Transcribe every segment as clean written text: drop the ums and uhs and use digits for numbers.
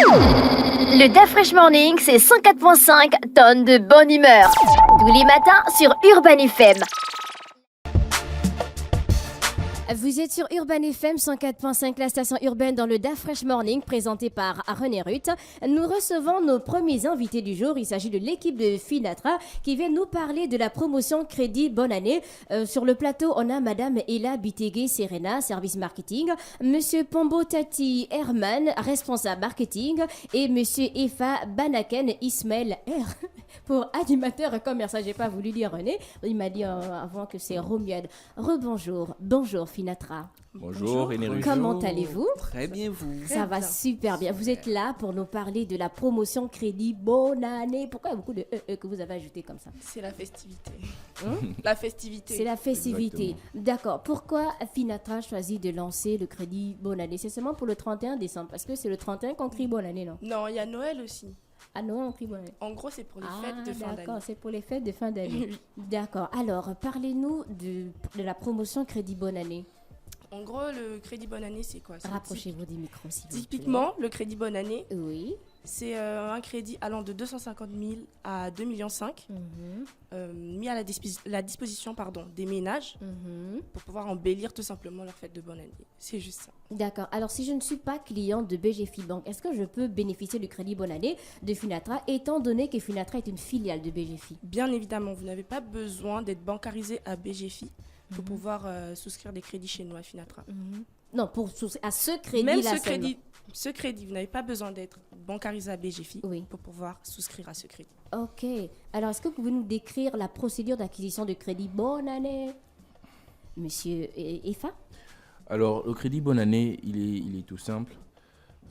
Le DAF Fresh Morning, c'est 104.5 tonnes de bonne humeur. Tous les matins sur Urban FM. Vous êtes sur Urban FM 104.5, la station urbaine dans le DAF Fresh Morning, présenté par René Ruth. Nous recevons nos premiers invités du jour. Il s'agit de l'équipe de Finatra qui vient nous parler de la promotion Crédit Bonne Année. Sur le plateau, on a Madame Ella Bitegué Serena, service marketing, Monsieur Pombo Tati Herman, responsable marketing, et Monsieur Efa Banaken Ismaël R. pour animateur commercial. J'ai pas voulu dire René. Il m'a dit avant que c'est Romuald. Rebonjour. Bonjour Finatra. Bonjour René Ruth. Comment allez-vous? Très bien, vous. Ça va super bien. Vous êtes là pour nous parler de la promotion Crédit Bonne Année. Pourquoi il y a beaucoup de que vous avez ajouté comme ça? C'est la festivité. La festivité. C'est la festivité. Exactement. D'accord. Pourquoi Finatra choisit de lancer le Crédit Bonne Année? C'est seulement pour le 31 décembre parce que c'est le 31 qu'on crie Bonne Année, non? Non, il y a Noël aussi. Ah non, on crie Bonne Année. En gros, c'est pour les fêtes de fin D'accord, d'année. c'est pour les fêtes de fin d'année. D'accord. Alors, parlez-nous de la promotion Crédit Bonne Année. En gros, le crédit bonne année, c'est quoi? Rapprochez-vous du micro, s'il vous plaît. Typiquement, le crédit bonne année, Oui. c'est un crédit allant de 250 000 à 2,5 millions, mis à la disposition des ménages pour pouvoir embellir tout simplement leur fête de bonne année. C'est juste ça. D'accord. Alors, si je ne suis pas client de BGFI Bank, est-ce que je peux bénéficier du crédit Bonne Année de Finatra, étant donné que Finatra est une filiale de BGFI? Bien évidemment, vous n'avez pas besoin d'être bancarisé à BGFI pour pouvoir souscrire des crédits chez nous à Finatra. Non, à ce crédit-là Même seulement. ce crédit, vous n'avez pas besoin d'être bancarisé à BGFI Oui. pour pouvoir souscrire à ce crédit. Ok. Alors, est-ce que vous pouvez nous décrire la procédure d'acquisition de crédit Bonne Année, Monsieur Efa? Alors, le crédit Bonne Année, il est tout simple.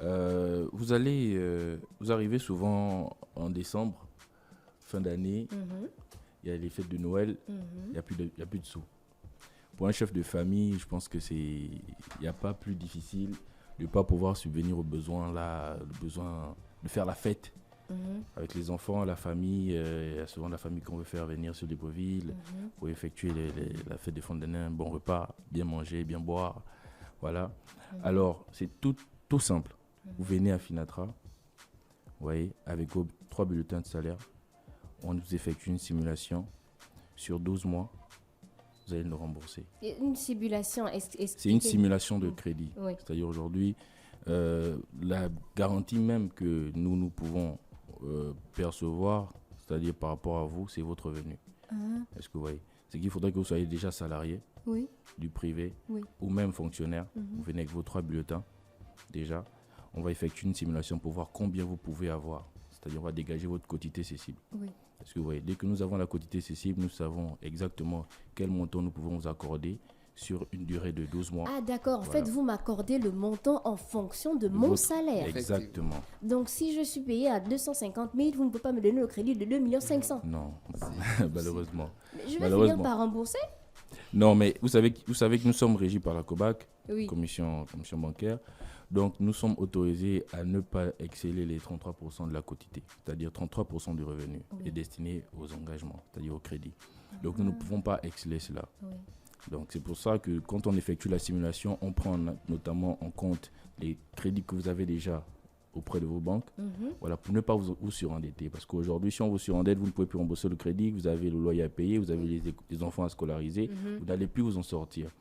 Vous arrivez souvent en décembre, fin d'année, il y a les fêtes de Noël, il n'y a plus de sous. Pour un chef de famille, je pense que il n'y a pas plus difficile de ne pas pouvoir subvenir aux besoins, le besoin de faire la fête avec les enfants, la famille. Il y a souvent la famille qu'on veut faire venir sur Libreville pour effectuer la fête de fin d'année, un bon repas, bien manger, bien boire. Voilà. Alors, c'est tout simple. Vous venez à Finatra, vous voyez, avec vos 3 bulletins de salaire. On vous effectue une simulation sur 12 mois. Vous allez nous rembourser. Une simulation. C'est une simulation de crédit. Oui. C'est-à-dire aujourd'hui, la garantie même que nous pouvons percevoir, c'est-à-dire par rapport à vous, c'est votre revenu. Est-ce que vous voyez? C'est qu'il faudrait que vous soyez déjà salarié Oui. du privé Oui. ou même fonctionnaire. Vous venez avec vos 3 bulletins déjà. On va effectuer une simulation pour voir combien vous pouvez avoir. C'est-à-dire on va dégager votre quotité cessible. Oui. Est-ce que vous voyez? Dès que nous avons la quotité cessible, nous savons exactement quel montant nous pouvons vous accorder sur une durée de 12 mois. Ah d'accord, en Voilà. fait vous m'accordez le montant en fonction de mon Votre- salaire. Exactement. Donc si je suis payé à 250 000, vous ne pouvez pas me donner le crédit de 2,5 millions. Non, malheureusement. Mais je vais Malheureusement. finir par rembourser. Non, mais vous savez que nous sommes régis par la COBAC, Oui. commission bancaire. Donc, nous sommes autorisés à ne pas exceller les 33% de la quotité. C'est-à-dire 33% du revenu est destiné aux engagements, c'est-à-dire au crédit. Donc, nous ne pouvons pas exceller cela. Oui. Donc, c'est pour ça que quand on effectue la simulation, on prend notamment en compte les crédits que vous avez déjà auprès de vos banques, voilà, pour ne pas vous surendetter. Parce qu'aujourd'hui, si on vous surendette, vous ne pouvez plus rembourser le crédit, vous avez le loyer à payer, vous avez les enfants à scolariser, vous n'allez plus vous en sortir.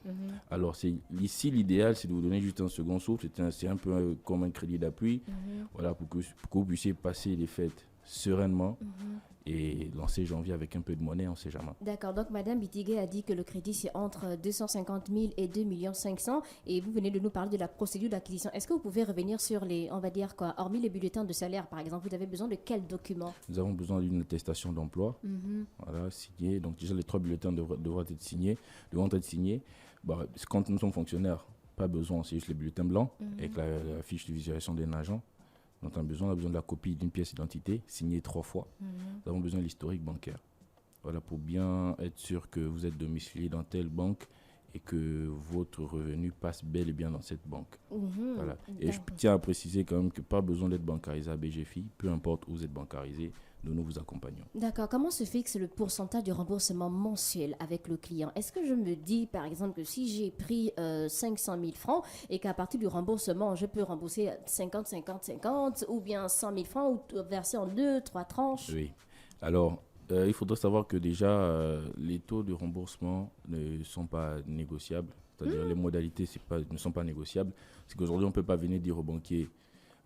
Alors, ici, l'idéal, c'est de vous donner juste un second souffle. C'est un peu comme un crédit d'appui, voilà, pour que vous puissiez passer les fêtes sereinement et lancer janvier avec un peu de monnaie, on ne sait jamais. D'accord, donc Madame Bitiguet a dit que le crédit c'est entre 250 000 et 2,5 millions et vous venez de nous parler de la procédure d'acquisition. Est-ce que vous pouvez revenir sur on va dire quoi, hormis les bulletins de salaire par exemple, vous avez besoin de quels documents? Nous avons besoin d'une attestation d'emploi, voilà, signée. Donc déjà, les 3 bulletins devront être signés. Bah, quand nous sommes fonctionnaires, pas besoin, c'est juste les bulletins blancs avec la fiche de visualisation d'un agent. Donc on a besoin de la copie d'une pièce d'identité signée 3 fois. Nous avons besoin de l'historique bancaire. Voilà, pour bien être sûr que vous êtes domicilié dans telle banque et que votre revenu passe bel et bien dans cette banque. Voilà. Et je D'accord. tiens à préciser quand même que pas besoin d'être bancarisé à BGFI, peu importe où vous êtes bancarisé, nous vous accompagnons. D'accord. Comment se fixe le pourcentage de remboursement mensuel avec le client? Est-ce que je me dis, par exemple, que si j'ai pris 500 000 francs et qu'à partir du remboursement, je peux rembourser 50, 50, 50 ou bien 100 000 francs ou verser en 2, 3 tranches? Oui. Alors, il faudrait savoir que déjà, les taux de remboursement ne sont pas négociables. C'est-à-dire les modalités ne sont pas négociables. C'est qu'aujourd'hui, on ne peut pas venir dire au banquier,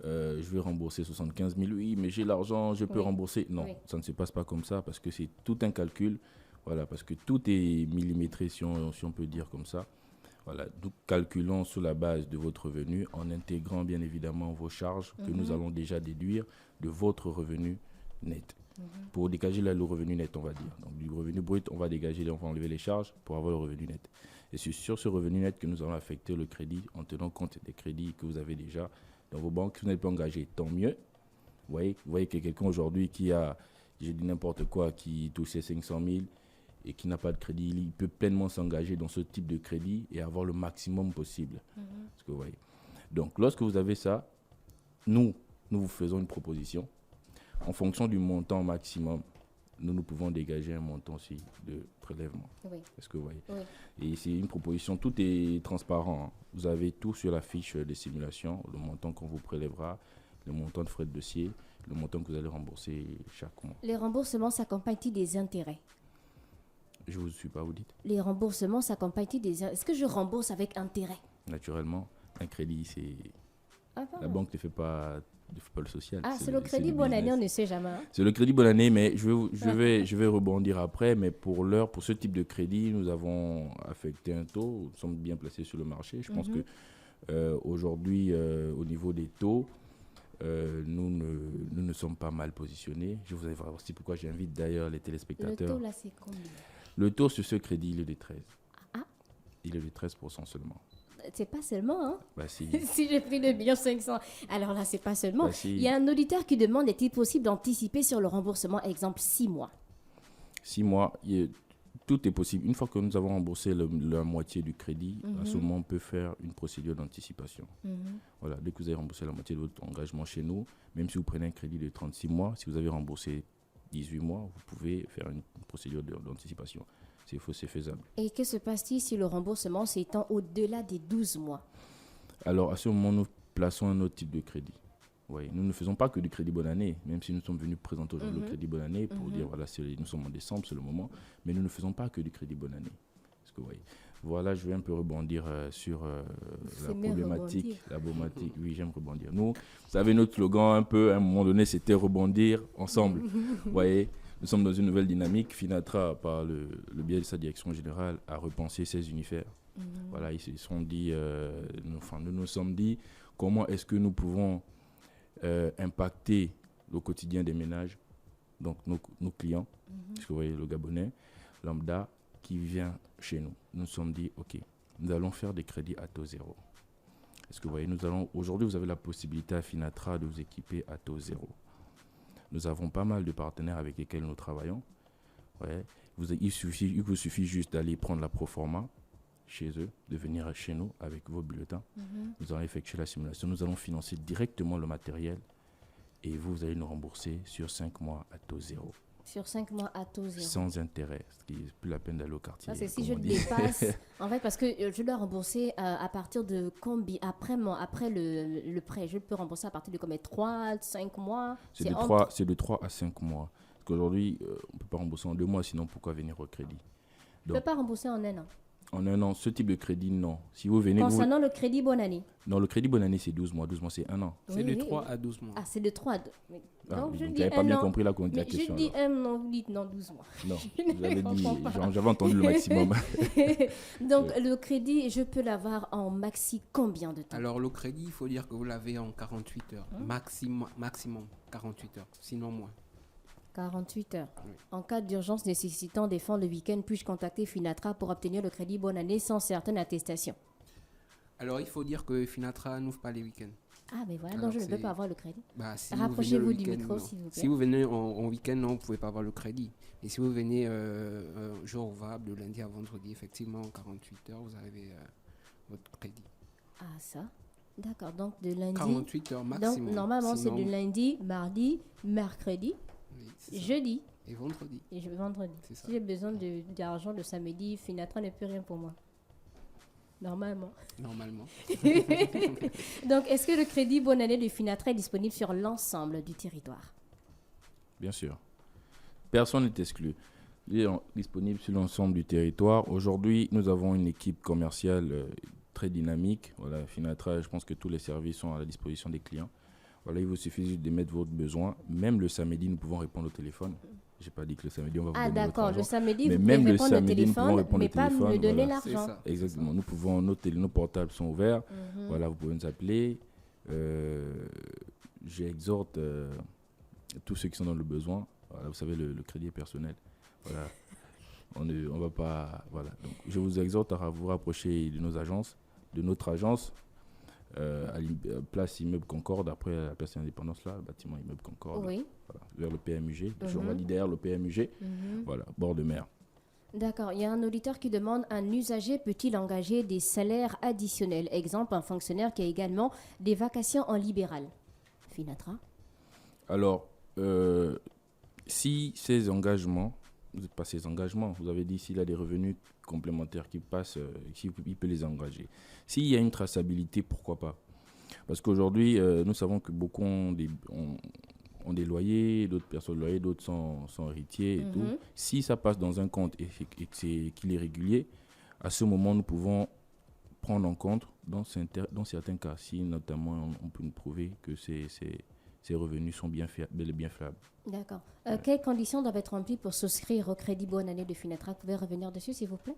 je vais rembourser 75 000, oui, mais j'ai l'argent, je peux Oui. rembourser. Non, Oui. ça ne se passe pas comme ça parce que c'est tout un calcul. Voilà, parce que tout est millimétré, si on peut dire comme ça. Voilà, nous calculons sur la base de votre revenu en intégrant bien évidemment vos charges que nous allons déjà déduire de votre revenu net. Pour dégager là, le revenu net, on va dire. Donc du revenu brut, on va dégager, on va enlever les charges pour avoir le revenu net. Et c'est sur ce revenu net que nous allons affecter le crédit en tenant compte des crédits que vous avez déjà dans vos banques. Si vous n'êtes pas engagé, tant mieux. Vous voyez que quelqu'un aujourd'hui qui a, j'ai dit n'importe quoi, qui touchait 500 000 et qui n'a pas de crédit, il peut pleinement s'engager dans ce type de crédit et avoir le maximum possible. Ce que vous voyez. Donc, lorsque vous avez ça, nous vous faisons une proposition. En fonction du montant maximum, nous pouvons dégager un montant aussi de prélèvement. Oui. Est-ce que vous voyez? Oui. Et c'est une proposition, tout est transparent. Hein. Vous avez tout sur la fiche de simulation, le montant qu'on vous prélèvera, le montant de frais de dossier, le montant que vous allez rembourser chaque mois. Les remboursements s'accompagnent-ils des intérêts? Je ne vous suis pas, vous dites? Les remboursements s'accompagnent-ils des... Est-ce que je rembourse avec intérêt? Naturellement, un crédit, c'est... Ah, La banque ne fait pas le social. c'est le crédit bonne année, on ne sait jamais. Hein. C'est le crédit bonne année, mais je vais rebondir après. Mais pour l'heure, pour ce type de crédit, nous avons affecté un taux. Nous sommes bien placés sur le marché. Je pense que aujourd'hui, au niveau des taux, nous ne sommes pas mal positionnés. Je vous voir aussi pourquoi j'invite d'ailleurs les Le téléspectateurs. taux, là, c'est combien? Le taux sur ce crédit, il est de 13. Ah. Il est de 13% seulement. C'est pas seulement, hein? Bah si. Si j'ai pris 2,5 millions, alors là, c'est pas seulement. Bah, si. Il y a un auditeur qui demande, est-il possible d'anticiper sur le remboursement, exemple 6 mois? 6 mois, tout est possible. Une fois que nous avons remboursé la moitié du crédit, à ce moment, on peut faire une procédure d'anticipation. Voilà, dès que vous avez remboursé la moitié de votre engagement chez nous, même si vous prenez un crédit de 36 mois, si vous avez remboursé 18 mois, vous pouvez faire une procédure d'anticipation. C'est faisable. Et que se passe-t-il si le remboursement s'étend au-delà des 12 mois? Alors, à ce moment, nous plaçons un autre type de crédit. Oui, nous ne faisons pas que du crédit bonne année, même si nous sommes venus présenter aujourd'hui le crédit bonne année pour dire, voilà, nous sommes en décembre, c'est le moment, mais nous ne faisons pas que du crédit bonne année. Parce que, voilà, je vais un peu rebondir sur la problématique. Oui, j'aime rebondir. Nous, vous savez, notre slogan, un peu, à un moment donné, c'était rebondir ensemble. Vous voyez, nous sommes dans une nouvelle dynamique. Finatra, par le biais de sa direction générale, a repensé ses univers. Voilà, ils se sont dit, nous nous sommes dit, comment est-ce que nous pouvons impacter le quotidien des ménages, donc nos clients, parce que vous voyez le Gabonais lambda qui vient chez nous. Nous nous sommes dit, ok, nous allons faire des crédits à taux zéro. Est-ce que vous voyez, aujourd'hui, vous avez la possibilité à Finatra de vous équiper à taux zéro. Nous avons pas mal de partenaires avec lesquels nous travaillons. Ouais. Il vous suffit juste d'aller prendre la proforma chez eux, de venir chez nous avec vos bulletins. Nous allons effectuer la simulation. Nous allons financer directement le matériel et vous allez nous rembourser sur 5 mois à taux zéro. Sur 5 mois à taux zéro. Sans intérêt, ce qui n'est plus la peine d'aller au quartier. Ça, c'est si je dépasse. En fait, parce que je dois rembourser à partir de combien? Après le prêt, je peux rembourser à partir de combien? 3, 5 mois? C'est de 3 à 5 mois. Parce qu'aujourd'hui, on ne peut pas rembourser en 2 mois, sinon pourquoi venir au crédit? Je ne peux pas rembourser en 1 an. En 1 an, ce type de crédit, non. Si vous venez... Concernant le crédit bonne année? Non, le crédit bonne année, c'est 12 mois. 12 mois, c'est 1 an. C'est de 3 à 12 mois. Ah, c'est de 3 à 2. Donc, vous n'avez pas bien compris la question. Je dis 1 an, vous dites non, 12 mois. Non, j'avais entendu le maximum. Donc, le crédit, je peux l'avoir en maxi combien de temps? Alors, le crédit, il faut dire que vous l'avez en 48 heures. Maximum 48 heures, sinon moins. 48 heures. Oui. En cas d'urgence nécessitant des fonds le week-end, puis-je contacter Finatra pour obtenir le crédit bonne année sans certaine attestation? Alors, il faut dire que Finatra n'ouvre pas les week-ends. Ah, mais voilà, Alors, donc je ne peux c'est- pas avoir le crédit. Bah, si Rapprochez-vous vous venez du le week-end, micro, non. s'il vous plaît. Si vous venez en week-end, non, vous ne pouvez pas avoir le crédit. Et si vous venez un jour ouvrable, de lundi à vendredi, effectivement, en 48 heures, vous avez votre crédit. Ah, ça. D'accord, donc de lundi. 48 heures Donc, maximum. normalement, c'est Sinon, de lundi, mardi, mercredi, oui, c'est ça. jeudi Et vendredi, et vendredi. c'est ça. Si j'ai besoin d'argent le samedi, Finatra n'est plus rien pour moi. Normalement. Normalement. Donc, est-ce que le crédit Bonne Année de Finatra est disponible sur l'ensemble du territoire? Bien sûr. Personne n'est exclu. Il est disponible sur l'ensemble du territoire. Aujourd'hui, nous avons une équipe commerciale très dynamique. Voilà, Finatra, je pense que tous les services sont à la disposition des clients. Voilà, il vous suffit juste d'émettre votre besoin. Même le samedi, nous pouvons répondre au téléphone. Je n'ai pas dit que le samedi, on va vous Ah, donner votre d'accord. argent. Le samedi, Mais vous même pouvez le répondre au samedi, nous pouvons téléphone, répondre mais au pas téléphone, me donner voilà. C'est l'argent. ça. Exactement. Nous pouvons, nos portables sont ouverts. Mhm. Voilà, vous pouvez nous appeler. J'exhorte tous ceux qui sont dans le besoin. Voilà, vous savez, le crédit est personnel. Voilà. On va pas. Voilà. Donc, je vous exhorte à vous rapprocher de nos agences, de notre agence, place Immeuble Concorde, après la place Indépendance, là, bâtiment Immeuble Concorde, Oui. voilà, vers le PMUG. Je Mhm. valide derrière le PMUG, Mhm. voilà, bord de mer. D'accord. Il y a un auditeur qui demande un usager peut-il engager des salaires additionnels? Exemple, un fonctionnaire qui a également des vacations en libéral. Finatra? Alors, si ces engagements, pas ces engagements, vous avez dit s'il a des revenus complémentaires qui passent, il peut les engager. S'il y a une traçabilité, pourquoi pas? Parce qu'aujourd'hui, nous savons que beaucoup ont des loyers, d'autres personnes loyers, d'autres sont héritiers et tout. Si ça passe dans un compte et qu'il est régulier, à ce moment, nous pouvons prendre en compte dans certains cas, si notamment on peut nous prouver que ces revenus sont bel et bien fiables. D'accord. Quelles conditions doivent être remplies pour souscrire au crédit Bonne Année de Finatra? Vous pouvez revenir dessus, s'il vous plaît?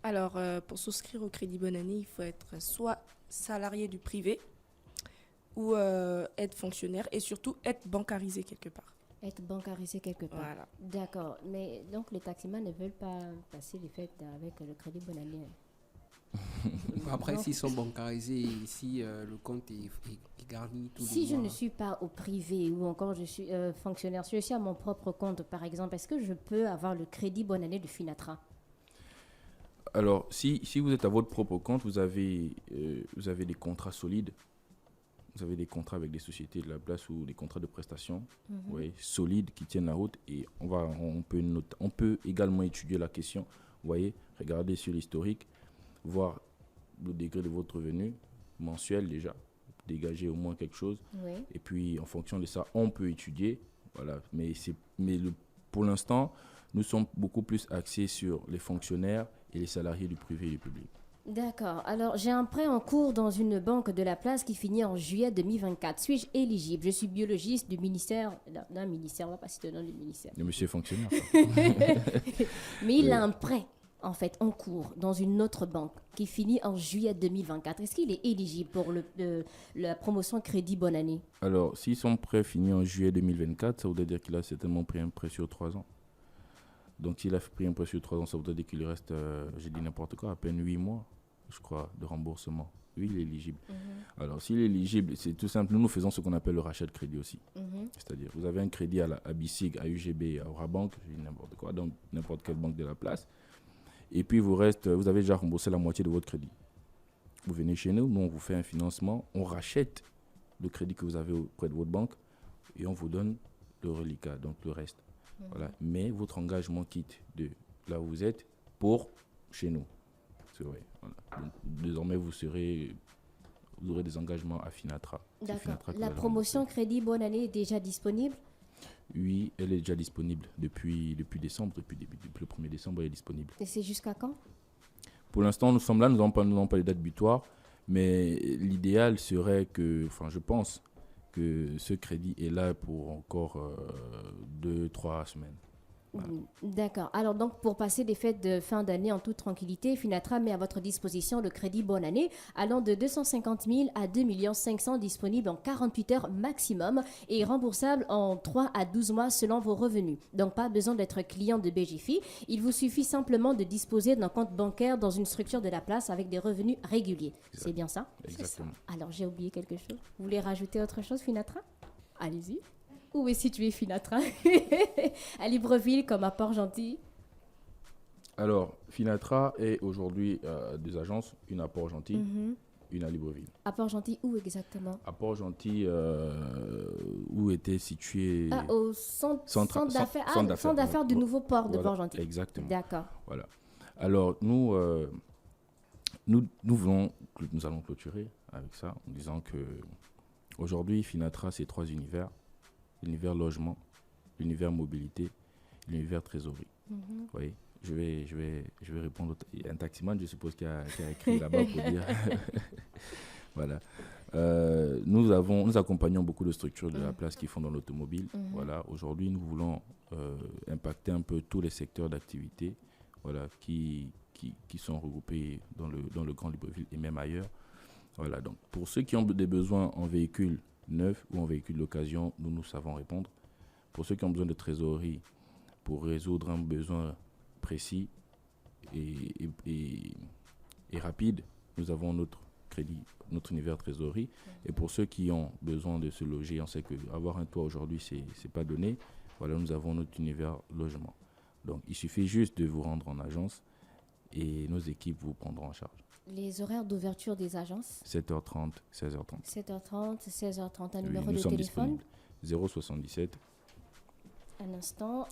Alors, pour souscrire au crédit Bonne Année, il faut être soit salarié du privé ou être fonctionnaire et surtout être bancarisé quelque part. Être bancarisé quelque part. Voilà. D'accord. Mais donc, les taximans ne veulent pas passer les fêtes avec le crédit Bonne Année. Après, Non. s'ils sont bancarisés, si le compte est garni tout Si je ne suis pas au privé ou encore je suis fonctionnaire, si je suis à mon propre compte, par exemple, est-ce que je peux avoir le crédit Bonne Année de Finatra? Alors, si vous êtes à votre propre compte, vous avez des contrats solides. Vous avez des contrats avec des sociétés de la place ou des contrats de prestation ouais, solides qui tiennent la route. Et on peut également étudier la question. Vous voyez, regardez sur l'historique, voir le degré de votre revenu mensuel déjà, dégager au moins quelque chose. Oui. Et puis, en fonction de ça, on peut étudier. Voilà. Pour l'instant, nous sommes beaucoup plus axés sur les fonctionnaires et les salariés du privé et du public. D'accord. Alors, j'ai un prêt en cours dans une banque de la place qui finit en juillet 2024. Suis-je éligible? Je suis biologiste du ministère, d'un ministère, on va pas citer le nom du ministère. Le monsieur est fonctionnaire. Mais il a un prêt, en fait, en cours dans une autre banque qui finit en juillet 2024. Est-ce qu'il est éligible pour la promotion crédit Bonne Année? Alors, si son prêt finit en juillet 2024, ça voudrait dire qu'il a certainement pris un prêt sur 3 ans. Donc, s'il a pris un prêt sur 3 ans, ça voudrait dire qu'il lui reste, j'ai dit n'importe quoi, à peine 8 mois, je crois, de remboursement. Oui, il est éligible. Alors, s'il est éligible, c'est tout simple. Nous faisons ce qu'on appelle le rachat de crédit aussi. C'est-à-dire, vous avez un crédit à BICIG, à UGB, à Orabank, j'ai dit n'importe quoi, dans n'importe quelle banque de la place. Et puis, vous avez déjà remboursé la moitié de votre crédit. Vous venez chez nous, on vous fait un financement, on rachète le crédit que vous avez auprès de votre banque et on vous donne le reliquat, donc le reste. Voilà. Mais votre engagement quitte de là où vous êtes pour chez nous. C'est vrai. Voilà. Donc, désormais, vous aurez des engagements à Finatra. C'est D'accord. Finatra qui La va le promotion rembourser. crédit Bonne Année est déjà disponible? Oui, elle est déjà disponible depuis décembre. Depuis le 1er décembre, elle est disponible. Et c'est jusqu'à quand? Pour l'instant, nous sommes là, nous n'avons pas les dates butoirs, mais l'idéal serait que, enfin, je pense que ce crédit est là pour encore 2-3 semaines. D'accord. Alors donc pour passer les fêtes de fin d'année en toute tranquillité, Finatra met à votre disposition le crédit Bonne Année allant de 250 000 à 2 500 000 disponible en 48 heures maximum et remboursable en 3 à 12 mois selon vos revenus. Donc pas besoin d'être client de BGFI. Il vous suffit simplement de disposer d'un compte bancaire dans une structure de la place avec des revenus réguliers. C'est bien ça? Exactement. Alors j'ai oublié quelque chose. Vous voulez rajouter autre chose, Finatra? Allez-y. Où est situé Finatra? À Libreville comme à Port-Gentil? Alors, Finatra est aujourd'hui deux agences, une à Port-Gentil, une à Libreville. À Port-Gentil, où exactement? À Port-Gentil, où était situé... Au centre d'affaires du nouveau port de Voilà, Port-Gentil. exactement. D'accord. Voilà. Alors, nous allons clôturer avec ça en disant que aujourd'hui, Finatra, c'est 3 univers. L'univers logement, l'univers mobilité, l'univers trésorerie. Vous voyez, je vais répondre. Il y a un taximan, je suppose, qui a écrit là-bas pour dire. Voilà. Nous accompagnons beaucoup de structures de la place qui font dans l'automobile. Voilà. Aujourd'hui, nous voulons impacter un peu tous les secteurs d'activité, voilà, qui sont regroupés dans le Grand Libreville et même ailleurs. Voilà. Donc, pour ceux qui ont des besoins en véhicule neuf ou en véhicule d'occasion, nous savons répondre. Pour ceux qui ont besoin de trésorerie pour résoudre un besoin précis et rapide, nous avons notre crédit, notre univers trésorerie. Et pour ceux qui ont besoin de se loger, on sait qu'avoir un toit aujourd'hui, c'est pas donné. Voilà, nous avons notre univers logement. Donc, il suffit juste de vous rendre en agence et nos équipes vous prendront en charge. Les horaires d'ouverture des agences? 7h30, 16h30. 7h30, 16h30. Un Oui, numéro nous de sommes téléphone? disponibles. 077 Un instant.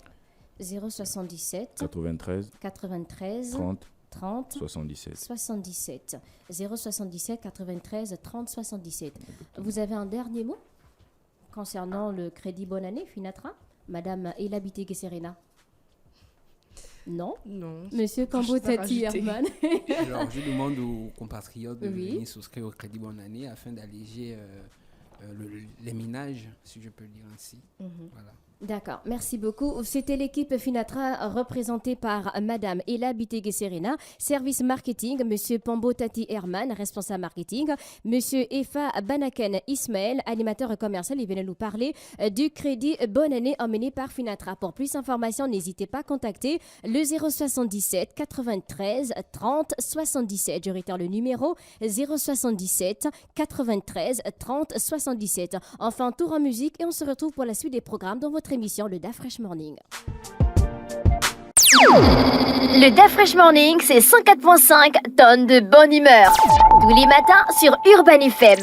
077 93 93 30 30 77. 77. 077 93 30 77. Vous avez un dernier mot concernant le crédit Bonne Année, Finatra? Madame Elabité Serena? Non. Non. Monsieur Kambotati Herman? Alors, je demande aux compatriotes de Oui. venir souscrire au crédit Bonne Année afin d'alléger les ménages, si je peux le dire ainsi. Voilà. D'accord, merci beaucoup. C'était l'équipe Finatra représentée par Madame Ella Bitege-Serena, service marketing, Monsieur Pambo Tati Herman, responsable marketing, Monsieur Efa Banaken Ismaël, animateur commercial. Il venait nous parler du crédit Bonne Année emmené par Finatra. Pour plus d'informations, n'hésitez pas à contacter le 077 93 30 77. Je réitère le numéro 077 93 30 77. Enfin, tour en musique et on se retrouve pour la suite des programmes dans votre émission Le Da Fresh Morning. Le Da Fresh Morning, c'est 104.5 tonnes de bonne humeur. Tous les matins sur Urban FM.